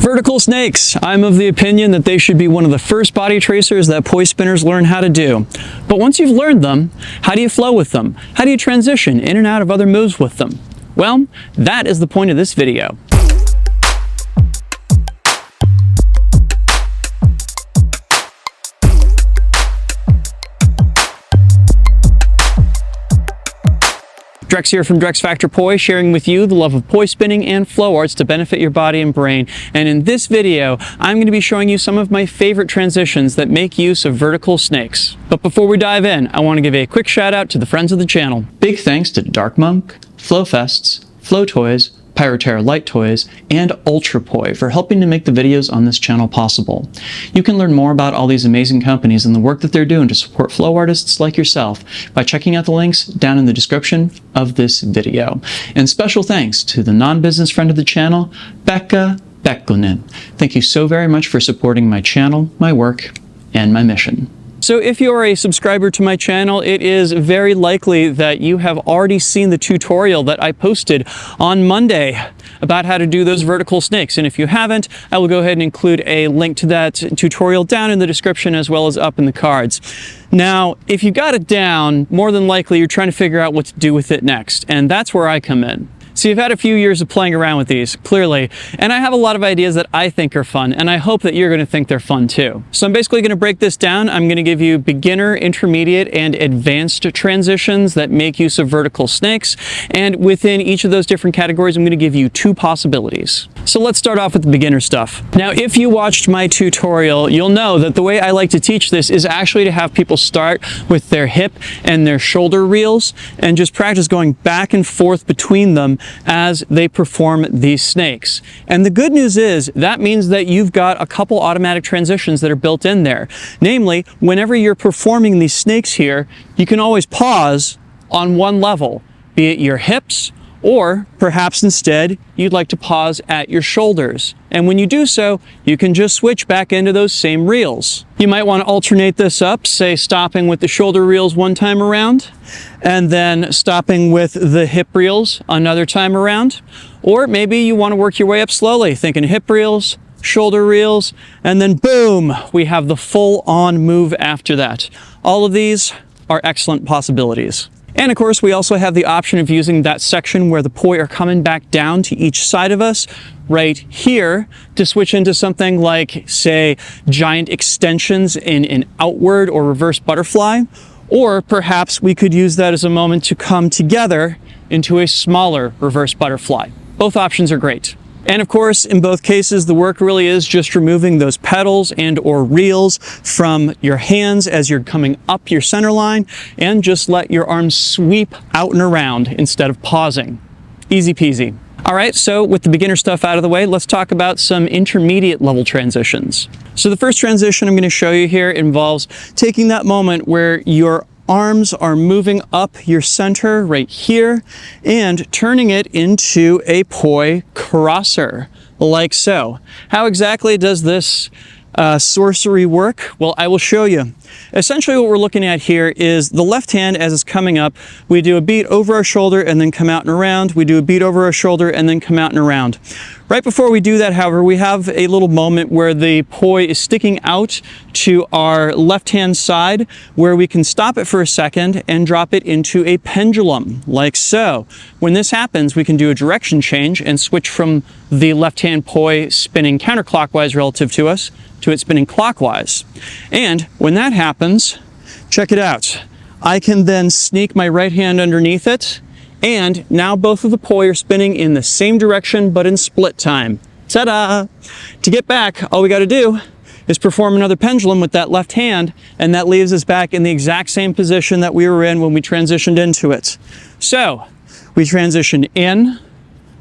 Vertical snakes. I'm of the opinion that they should be one of the first body tracers that poi spinners learn how to do. But once you've learned them, how do you flow with them? How do you transition in and out of other moves with them? Well, that is the point of this video. Drex here from DrexFactor Poi, sharing with you the love of poi spinning and flow arts to benefit your body and brain. And in this video, I'm going to be showing you some of my favorite transitions that make use of vertical snakes. But before we dive in, I want to give a quick shout out to the friends of the channel. Big thanks to Dark Monk, Flow Fests, Flow Toys, Pyroterra Light Toys, and Ultra Poi for helping to make the videos on this channel possible. You can learn more about all these amazing companies and the work that they're doing to support flow artists like yourself by checking out the links down in the description of this video. And special thanks to the non-business friend of the channel, Becca Becklinen. Thank you so very much for supporting my channel, my work, and my mission. So if you're a subscriber to my channel, it is very likely that you have already seen the tutorial that I posted on Monday about how to do those vertical snakes. And if you haven't, I will go ahead and include a link to that tutorial down in the description as well as up in the cards. Now, if you got it down, more than likely you're trying to figure out what to do with it next. And that's where I come in. So you've had a few years of playing around with these, clearly, and I have a lot of ideas that I think are fun, and I hope that you're going to think they're fun too. So I'm basically going to break this down. I'm going to give you beginner, intermediate, and advanced transitions that make use of vertical snakes, and within each of those different categories, I'm going to give you two possibilities. So let's start off with the beginner stuff. Now, if you watched my tutorial, you'll know that the way I like to teach this is actually to have people start with their hip and their shoulder reels and just practice going back and forth between them as they perform these snakes. And the good news is that means that you've got a couple automatic transitions that are built in there. Namely, whenever you're performing these snakes here, you can always pause on one level, be it your hips, or perhaps instead you'd like to pause at your shoulders. And when you do so, you can just switch back into those same reels. You might want to alternate this up, say stopping with the shoulder reels one time around, and then stopping with the hip reels another time around. Or maybe you want to work your way up slowly, thinking hip reels, shoulder reels, and then boom, we have the full-on move after that. All of these are excellent possibilities. And of course, we also have the option of using that section where the poi are coming back down to each side of us right here to switch into something like, say, giant extensions in an outward or reverse butterfly. Or perhaps we could use that as a moment to come together into a smaller reverse butterfly. Both options are great. And of course, in both cases, the work really is just removing those pedals and or reels from your hands as you're coming up your center line, and just let your arms sweep out and around instead of pausing. Easy peasy. All right, so with the beginner stuff out of the way, let's talk about some intermediate level transitions. So the first transition I'm going to show you here involves taking that moment where your arms are moving up your center right here and turning it into a poi crosser, like so. How exactly does this sorcery work? Well, I will show you. Essentially what we're looking at here is the left hand as it's coming up, we do a beat over our shoulder and then come out and around. We do a beat over our shoulder and then come out and around. Right before we do that, however, we have a little moment where the poi is sticking out to our left-hand side, where we can stop it for a second and drop it into a pendulum, like so. When this happens, we can do a direction change and switch from the left-hand poi spinning counterclockwise relative to us to it spinning clockwise. And when that happens, check it out. I can then sneak my right hand underneath it, and now both of the poi are spinning in the same direction, but in split time. Ta-da! To get back, all we got to do is perform another pendulum with that left hand, and that leaves us back in the exact same position that we were in when we transitioned into it. So, we transition in,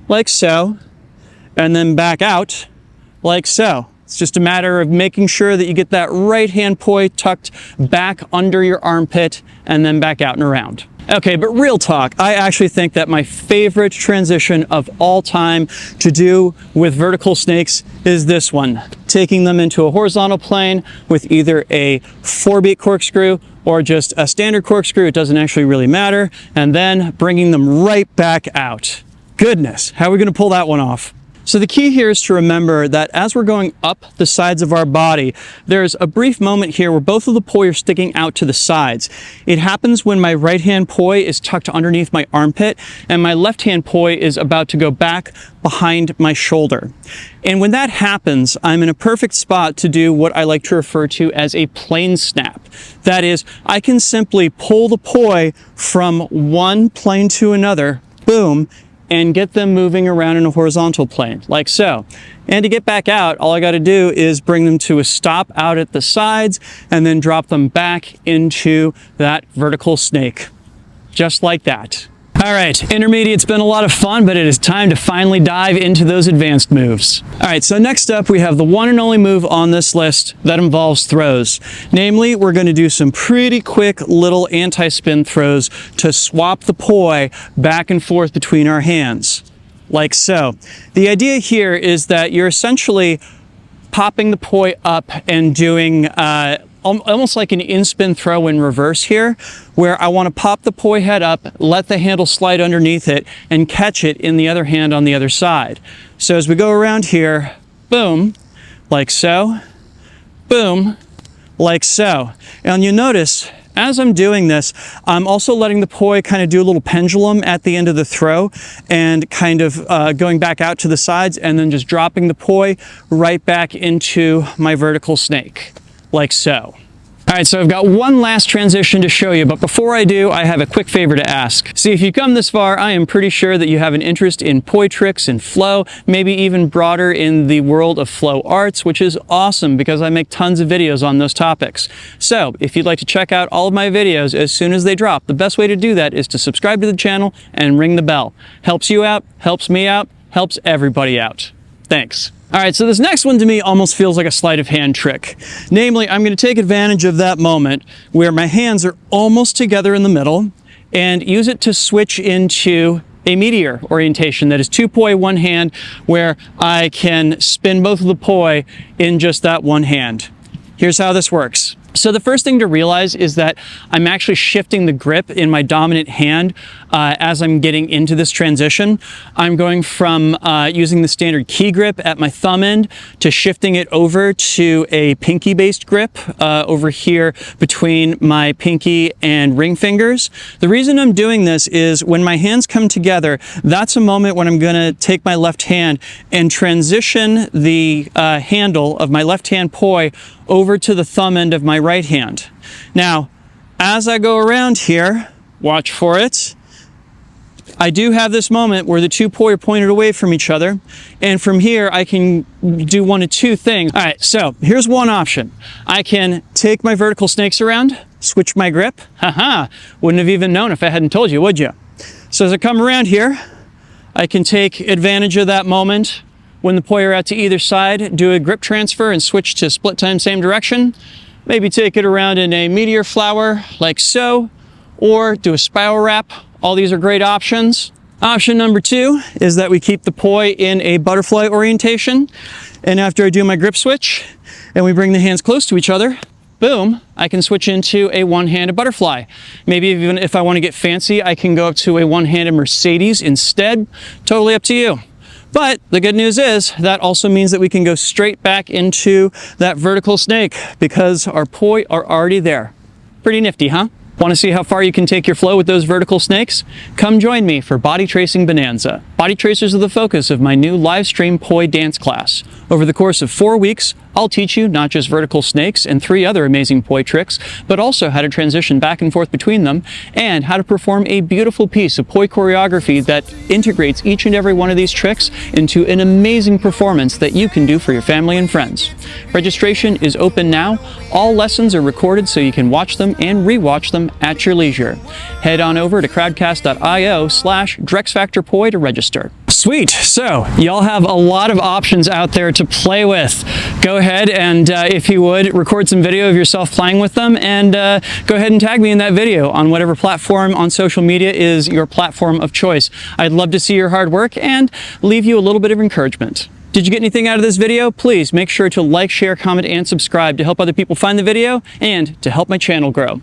like so, and then back out, like so. It's just a matter of making sure that you get that right hand poi tucked back under your armpit and then back out and around. Okay, but real talk, I actually think that my favorite transition of all time to do with vertical snakes is this one. Taking them into a horizontal plane with either a 4-beat corkscrew or just a standard corkscrew, it doesn't actually really matter, and then bringing them right back out. Goodness, how are we gonna pull that one off? So the key here is to remember that as we're going up the sides of our body, there's a brief moment here where both of the poi are sticking out to the sides. It happens when my right hand poi is tucked underneath my armpit and my left hand poi is about to go back behind my shoulder. And when that happens, I'm in a perfect spot to do what I like to refer to as a plane snap. That is, I can simply pull the poi from one plane to another, boom, and get them moving around in a horizontal plane, like so. And to get back out, all I got to do is bring them to a stop out at the sides and then drop them back into that vertical snake, just like that. All right, intermediate's been a lot of fun, but it is time to finally dive into those advanced moves. All right, so next up we have the one and only move on this list that involves throws. Namely, we're going to do some pretty quick little anti-spin throws to swap the poi back and forth between our hands, like so. The idea here is that you're essentially popping the poi up and doing almost like an in-spin throw in reverse here, where I want to pop the poi head up, let the handle slide underneath it, and catch it in the other hand on the other side. So as we go around here, boom, like so, boom, like so. And you notice, as I'm doing this, I'm also letting the poi kind of do a little pendulum at the end of the throw and kind of going back out to the sides and then just dropping the poi right back into my vertical snake, like so. All right, so I've got one last transition to show you, but before I do, I have a quick favor to ask. See, if you've come this far, I am pretty sure that you have an interest in poi tricks and flow, maybe even broader in the world of flow arts, which is awesome because I make tons of videos on those topics. So if you'd like to check out all of my videos as soon as they drop, the best way to do that is to subscribe to the channel and ring the bell. Helps you out, helps me out, helps everybody out. Thanks. All right, so this next one to me almost feels like a sleight of hand trick. Namely, I'm going to take advantage of that moment where my hands are almost together in the middle and use it to switch into a meteor orientation that is two poi, one hand, where I can spin both of the poi in just that one hand. Here's how this works. So the first thing to realize is that I'm actually shifting the grip in my dominant hand as I'm getting into this transition. I'm going from using the standard key grip at my thumb end to shifting it over to a pinky-based grip over here between my pinky and ring fingers. The reason I'm doing this is when my hands come together, that's a moment when I'm going to take my left hand and transition the handle of my left hand poi over to the thumb end of my right hand. Now, as I go around here, watch for it, I do have this moment where the two poi are pointed away from each other, and from here I can do one of two things. All right, so here's one option. I can take my vertical snakes around, switch my grip. Haha, wouldn't have even known if I hadn't told you, would you? So as I come around here, I can take advantage of that moment when the poi are out to either side, do a grip transfer and switch to split time, same direction. Maybe take it around in a meteor flower like so, or do a spiral wrap. All these are great options. Option number two is that we keep the poi in a butterfly orientation. And after I do my grip switch and we bring the hands close to each other, boom, I can switch into a one-handed butterfly. Maybe even if I want to get fancy, I can go up to a one-handed Mercedes instead. Totally up to you. But the good news is that also means that we can go straight back into that vertical snake because our poi are already there. Pretty nifty, huh? Want to see how far you can take your flow with those vertical snakes? Come join me for Body Tracing Bonanza. Body tracers are the focus of my new live stream poi dance class. Over the course of 4 weeks, I'll teach you not just vertical snakes and 3 other amazing poi tricks, but also how to transition back and forth between them and how to perform a beautiful piece of poi choreography that integrates each and every one of these tricks into an amazing performance that you can do for your family and friends. Registration is open now. All lessons are recorded so you can watch them and re-watch them at your leisure. Head on over to crowdcast.io/DrexFactor Poi to register. Sweet, so y'all have a lot of options out there to play with. Go ahead and, if you would, record some video of yourself playing with them and go ahead and tag me in that video on whatever platform on social media is your platform of choice. I'd love to see your hard work and leave you a little bit of encouragement. Did you get anything out of this video? Please make sure to like, share, comment, and subscribe to help other people find the video and to help my channel grow.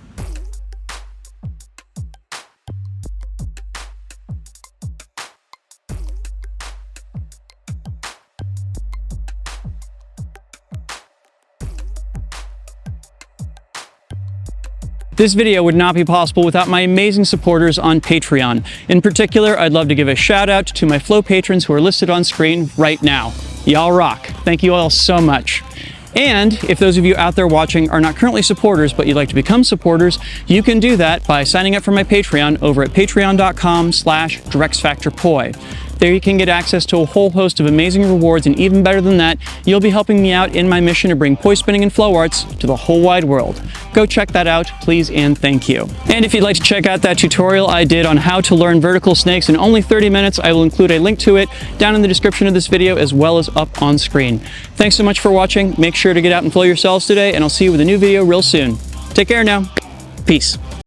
This video would not be possible without my amazing supporters on Patreon. In particular, I'd love to give a shout out to my Flow patrons who are listed on screen right now. Y'all rock. Thank you all so much. And if those of you out there watching are not currently supporters, but you'd like to become supporters, you can do that by signing up for my Patreon over at patreon.com/DrexFactorPoi. There you can get access to a whole host of amazing rewards, and even better than that, you'll be helping me out in my mission to bring poi spinning and flow arts to the whole wide world. Go check that out, please and thank you. And if you'd like to check out that tutorial I did on how to learn vertical snakes in only 30 minutes, I will include a link to it down in the description of this video as well as up on screen. Thanks so much for watching. Make sure to get out and flow yourselves today, and I'll see you with a new video real soon. Take care now. Peace.